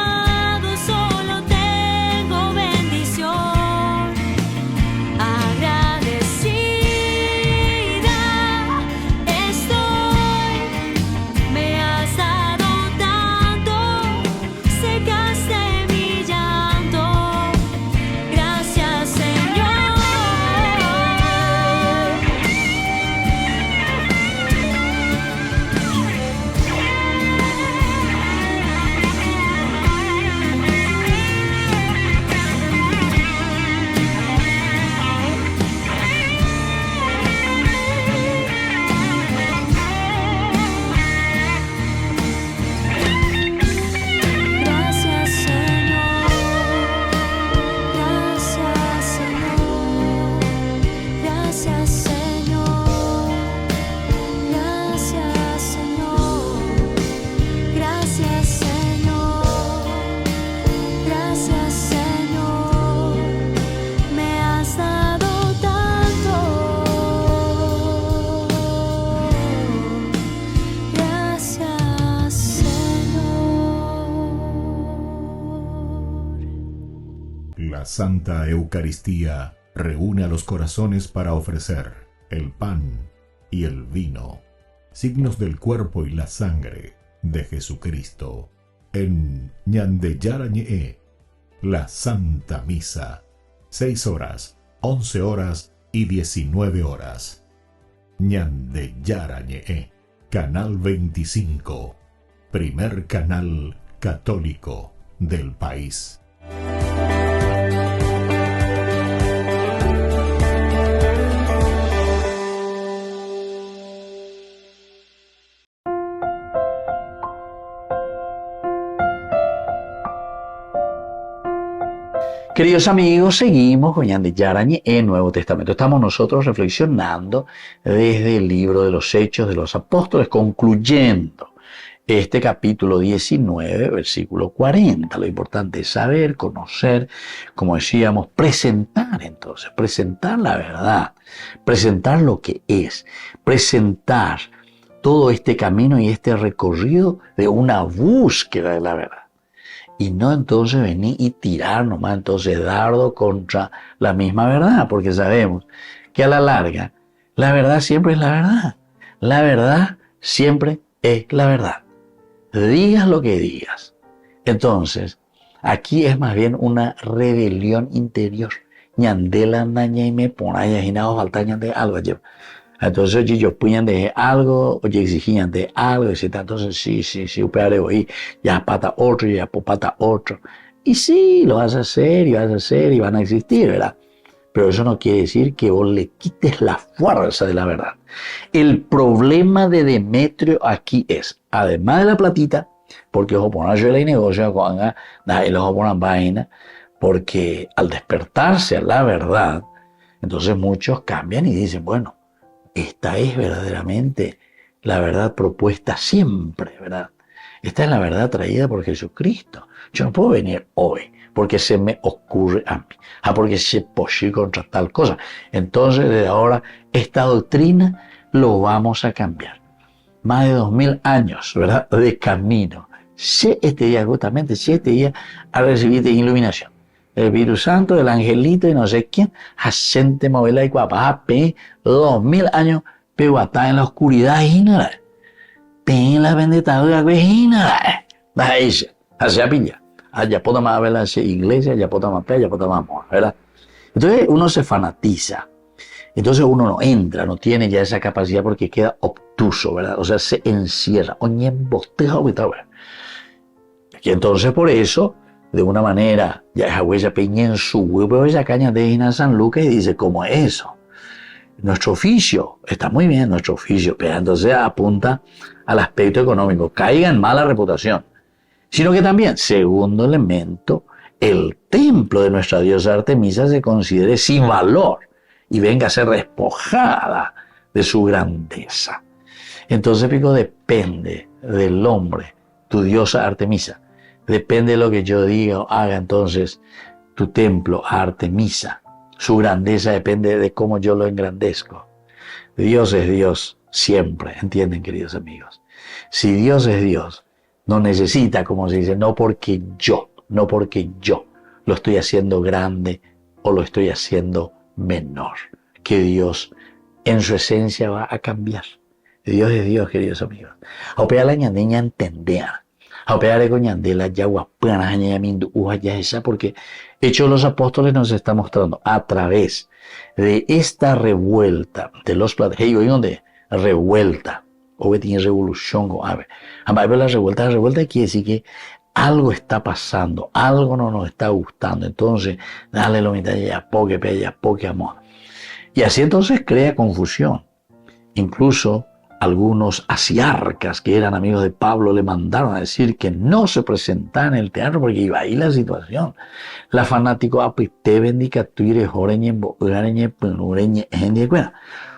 Speaker 4: La Santa Eucaristía reúne a los corazones para ofrecer el pan y el vino, signos del cuerpo y la sangre de Jesucristo. En Ñandeyarañe, la Santa Misa, 6 horas, 11 horas y 19 horas. Ñandeyarañe, Canal 25, primer canal católico del país.
Speaker 1: Queridos amigos, seguimos con Ñandeyarañe en Nuevo Testamento. Estamos nosotros reflexionando desde el libro de los Hechos de los Apóstoles, concluyendo este capítulo 19, versículo 40. Lo importante es saber, conocer, como decíamos, presentar entonces, presentar la verdad, presentar lo que es, presentar todo este camino y este recorrido de una búsqueda de la verdad. Y no entonces venir y tirar nomás entonces dardo contra la misma verdad, porque sabemos que a la larga la verdad siempre es la verdad. La verdad siempre es la verdad. Digas lo que digas. Entonces, aquí es más bien una rebelión interior. Ñandela naña y me ponaya y nada falta ñande algo. Entonces, oye, yo puñan de algo, oye, exigían de algo, y entonces sí, upeare hoy, ya pata otro, ya pata otro. Y sí, lo vas a hacer, y van a existir, ¿verdad? Pero eso no quiere decir que vos le quites la fuerza de la verdad. El problema de Demetrio aquí es, además de la platita, porque ojo poner yo el negocio, cuando el ojo poner vaina, porque al despertarse a la verdad, entonces muchos cambian y dicen, bueno, esta es verdaderamente la verdad propuesta siempre, ¿verdad? Esta es la verdad traída por Jesucristo. Yo no puedo venir hoy porque se me ocurre a mí, porque se puede contra tal cosa. Entonces, desde ahora, esta doctrina lo vamos a cambiar. Más de 2000 años, ¿verdad?, de camino. Si este día, justamente, si este día ha recibido iluminación. El Virus Santo, el angelito y no sé quién, hacente movela y guapa, 2000 años, pero está en la oscuridad y nada. En la bendita de la vejina, hacia pilla. Allá puedo más ver la iglesia, allá puedo más allá puedo más amor, ¿verdad? Entonces uno se fanatiza. Entonces uno no entra, no tiene ya esa capacidad porque queda obtuso, ¿verdad? O sea, se encierra. Oye, bosteja, y entonces por eso, de una manera, ya esa huella peña en su huevo, esa caña de Gina San Lucas y dice, ¿cómo es eso? Nuestro oficio, está muy bien nuestro oficio, pero entonces apunta al aspecto económico, caiga en mala reputación. Sino que también, segundo elemento, el templo de nuestra diosa Artemisa se considere sin valor y venga a ser despojada de su grandeza. Entonces, pico, depende del hombre, tu diosa Artemisa. Depende de lo que yo diga o haga, entonces, tu templo a Artemisa. Su grandeza depende de cómo yo lo engrandezco. Dios es Dios siempre, ¿entienden, queridos amigos? Si Dios es Dios, no necesita, como se dice, no porque yo lo estoy haciendo grande o lo estoy haciendo menor. Que Dios en su esencia va a cambiar. Dios es Dios, queridos amigos. Opea la ñandeña entender. Opea con ñandela ya guapana ñamindu ya esa, porque Hechos de los Apóstoles nos está mostrando a través de esta revuelta de los platos. Hey, oigan de revuelta. O tiene revolución, a ver. La revuelta quiere decir que algo está pasando, algo no nos está gustando. Entonces, dale lo mitad ya poque amor. Y así entonces crea confusión. Incluso algunos asiarcas que eran amigos de Pablo le mandaron a decir que no se presentara en el teatro porque iba ahí la situación. La fanático apite bendica tuire joreñe bogareñe penureñe gente.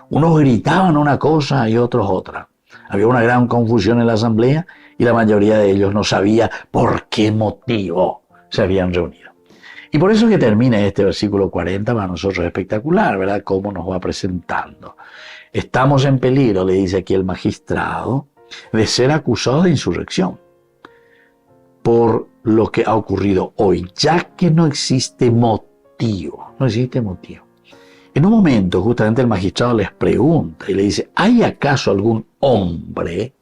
Speaker 1: Unos gritaban una cosa y otros otra. Había una gran confusión en la asamblea y la mayoría de ellos no sabía por qué motivo se habían reunido. Y por eso que termina este versículo 40 para nosotros es espectacular, ¿verdad? Cómo nos va presentando. Estamos en peligro, le dice aquí el magistrado, de ser acusados de insurrección por lo que ha ocurrido hoy, ya que no existe motivo. En un momento, justamente el magistrado les pregunta y le dice, ¿hay acaso algún hombre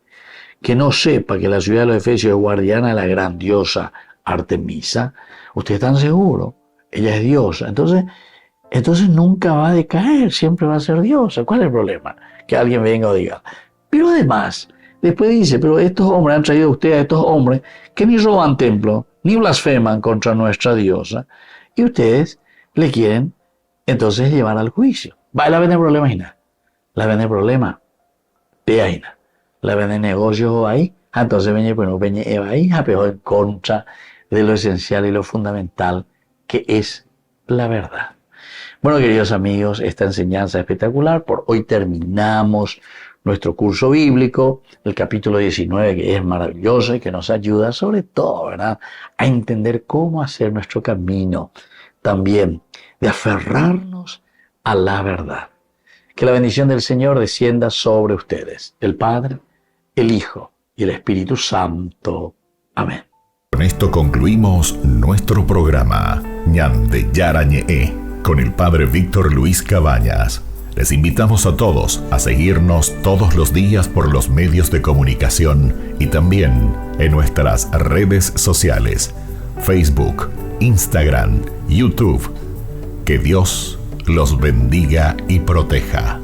Speaker 1: que no sepa que la ciudad de los Efesios es guardiana de la gran diosa Artemisa? ¿Ustedes están seguros? Ella es diosa. Entonces nunca va a decaer, siempre va a ser diosa. ¿Cuál es el problema? Que alguien venga o diga. Pero además, después dice, pero estos hombres han traído a ustedes a estos hombres que ni roban templo, ni blasfeman contra nuestra diosa, y ustedes le quieren entonces llevar al juicio. Va, la ven el problema, Ina. La ven el problema. Ve Ina. La ven el negocio ahí. Entonces venye Eva ahí, pero en contra de lo esencial y lo fundamental que es la verdad. Bueno, queridos amigos, esta enseñanza espectacular. Por hoy terminamos nuestro curso bíblico, el capítulo 19, que es maravilloso y que nos ayuda sobre todo, ¿verdad?, a entender cómo hacer nuestro camino también de aferrarnos a la verdad. Que la bendición del Señor descienda sobre ustedes, el Padre, el Hijo y el Espíritu Santo. Amén.
Speaker 4: Con esto concluimos nuestro programa Ñande Yarañe con el Padre Víctor Luis Cabañas. Les invitamos a todos a seguirnos todos los días por los medios de comunicación y también en nuestras redes sociales, Facebook, Instagram, YouTube. Que Dios los bendiga y proteja.